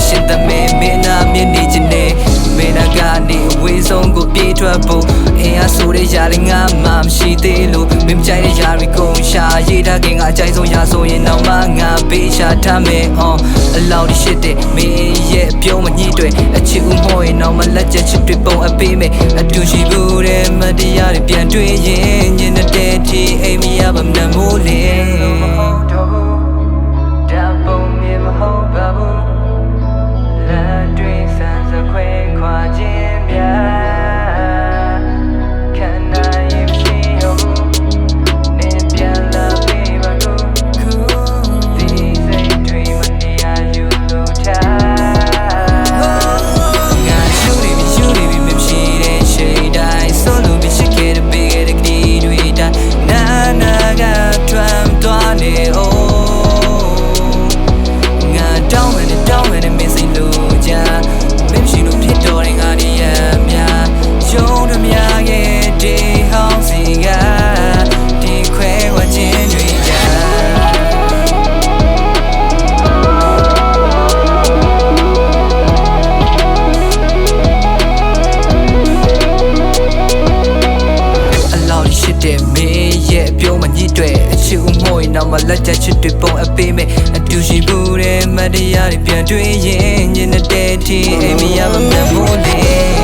ရှင်သမီးမင်းနာမြင်နေခြင်းနဲ့မင်းနာကနေအဝေးဆုံးကိုပြေးထွက်ဖို့အင်အားဆိုတဲ့ຢာတွေငါမှမရှိသေးလို့မင်းမကြိုက်တဲ့ຢာတွေကုန်ရှာရေးထားခင်ကအကြိုက်ဆုံးຢာဆိုရင်တော့မှငါပေးရှာထားမယ်အလောက်ရှိတဲ့မင်းရဲ့ပြုံးမညှိတွေ့အချစ်ဦးမောရင်တော့မလက်ချက်ချစ်တွေပုံအပေးမယ်အတူရှိဘူးတဲ့မတရားတွေပြန်တွေ့ရင်ညနေတဲ့ทีအိမ်မရမနှမိုးလေချစ်ဦးမို့ရင်တော့မလက်ချက်ချစ်တွေပုံအပေးမယ်အတူရှိဘူးတဲ့မတရားတွေပြန်တွေ့ရင်ညနေတဲ့ทีအိမ်မရမမှန်မို့လေ